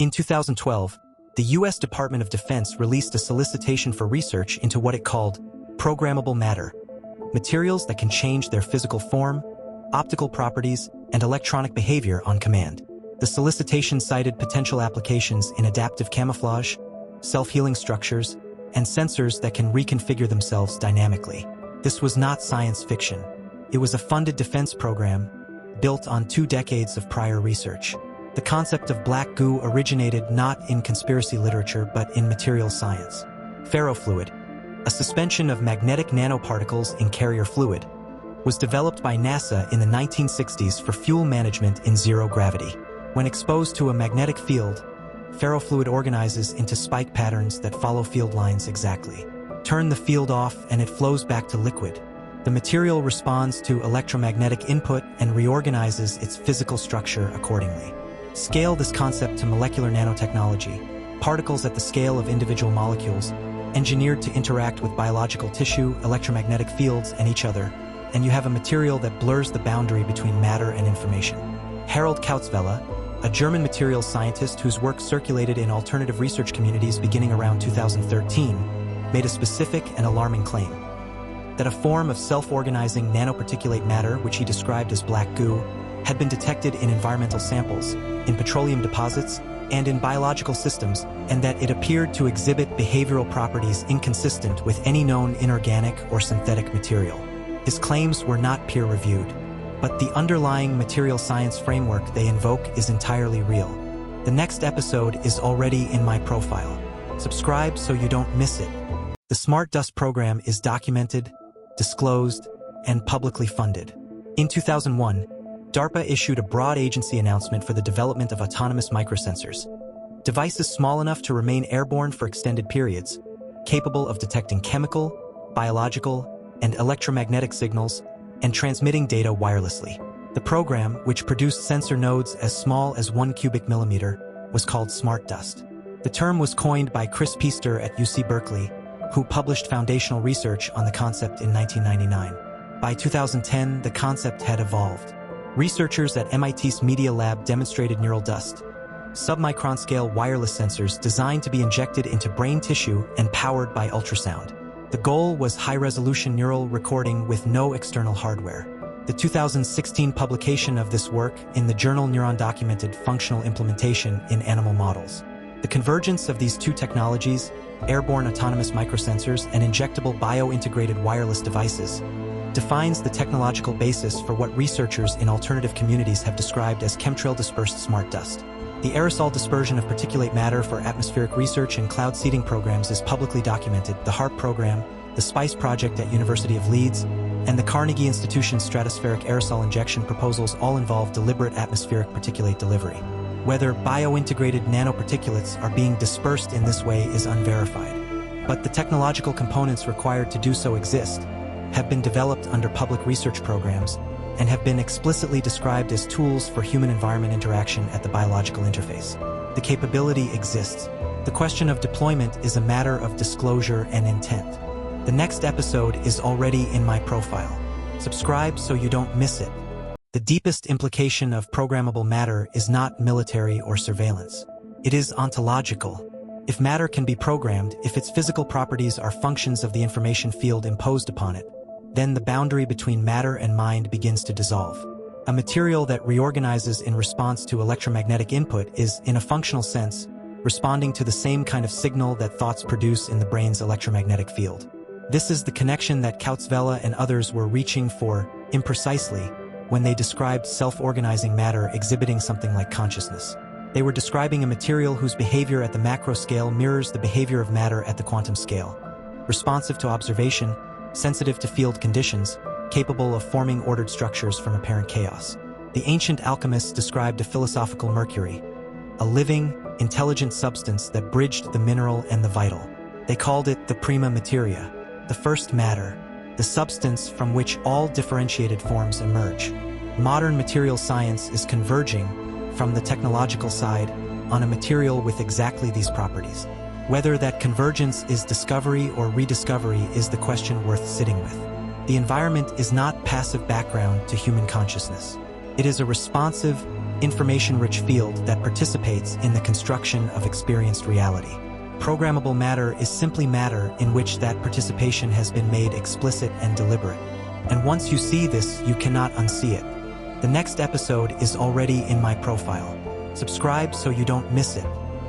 In 2012, the U.S. Department of Defense released a solicitation for research into what it called programmable matter, materials that can change their physical form, optical properties, and electronic behavior on command. The solicitation cited potential applications in adaptive camouflage, self-healing structures, and sensors that can reconfigure themselves dynamically. This was not science fiction. It was a funded defense program built on 2 decades of prior research. The concept of black goo originated not in conspiracy literature but in material science. Ferrofluid, a suspension of magnetic nanoparticles in carrier fluid, was developed by NASA in the 1960s for fuel management in zero gravity. When exposed to a magnetic field, ferrofluid organizes into spike patterns that follow field lines exactly. Turn the field off and it flows back to liquid. The material responds to electromagnetic input and reorganizes its physical structure accordingly. Scale this concept to molecular nanotechnology, particles at the scale of individual molecules, engineered to interact with biological tissue, electromagnetic fields, and each other, and you have a material that blurs the boundary between matter and information. Harald Kautz-Vella, a German materials scientist whose work circulated in alternative research communities beginning around 2013, made a specific and alarming claim that a form of self-organizing nanoparticulate matter, which he described as black goo, had been detected in environmental samples, in petroleum deposits, and in biological systems, and that it appeared to exhibit behavioral properties inconsistent with any known inorganic or synthetic material. His claims were not peer-reviewed, but the underlying material science framework they invoke is entirely real. The next episode is already in my profile. Subscribe so you don't miss it. The Smart Dust program is documented, disclosed, and publicly funded. In 2001, DARPA issued a broad agency announcement for the development of autonomous microsensors, devices small enough to remain airborne for extended periods, capable of detecting chemical, biological, and electromagnetic signals, and transmitting data wirelessly. The program, which produced sensor nodes as small as 1 cubic millimeter, was called Smart Dust. The term was coined by Chris Piester at UC Berkeley, who published foundational research on the concept in 1999. By 2010, the concept had evolved. Researchers at MIT's Media Lab demonstrated neural dust, submicron-scale wireless sensors designed to be injected into brain tissue and powered by ultrasound. The goal was high-resolution neural recording with no external hardware. The 2016 publication of this work in the journal Neuron documented functional implementation in animal models. The convergence of these 2 technologies, airborne autonomous microsensors and injectable bio-integrated wireless devices, defines the technological basis for what researchers in alternative communities have described as chemtrail-dispersed smart dust. The aerosol dispersion of particulate matter for atmospheric research and cloud seeding programs is publicly documented. The HARP program, the SPICE project at University of Leeds, and the Carnegie Institution's stratospheric aerosol injection proposals all involve deliberate atmospheric particulate delivery. Whether bio-integrated nanoparticulates are being dispersed in this way is unverified, but the technological components required to do so exist, have been developed under public research programs, and have been explicitly described as tools for human-environment interaction at the biological interface. The capability exists. The question of deployment is a matter of disclosure and intent. The next episode is already in my profile. Subscribe so you don't miss it. The deepest implication of programmable matter is not military or surveillance. It is ontological. If matter can be programmed, if its physical properties are functions of the information field imposed upon it, then the boundary between matter and mind begins to dissolve. A material that reorganizes in response to electromagnetic input is, in a functional sense, responding to the same kind of signal that thoughts produce in the brain's electromagnetic field. This is the connection that Kautz-Vella and others were reaching for imprecisely when they described self-organizing matter exhibiting something like consciousness. They were describing a material whose behavior at the macro scale mirrors the behavior of matter at the quantum scale. Responsive to observation, sensitive to field conditions, capable of forming ordered structures from apparent chaos. The ancient alchemists described a philosophical mercury, a living, intelligent substance that bridged the mineral and the vital. They called it the prima materia, the first matter, the substance from which all differentiated forms emerge. Modern material science is converging from the technological side on a material with exactly these properties. Whether that convergence is discovery or rediscovery is the question worth sitting with. The environment is not passive background to human consciousness. It is a responsive, information-rich field that participates in the construction of experienced reality. Programmable matter is simply matter in which that participation has been made explicit and deliberate. And once you see this, you cannot unsee it. The next episode is already in my profile. Subscribe so you don't miss it.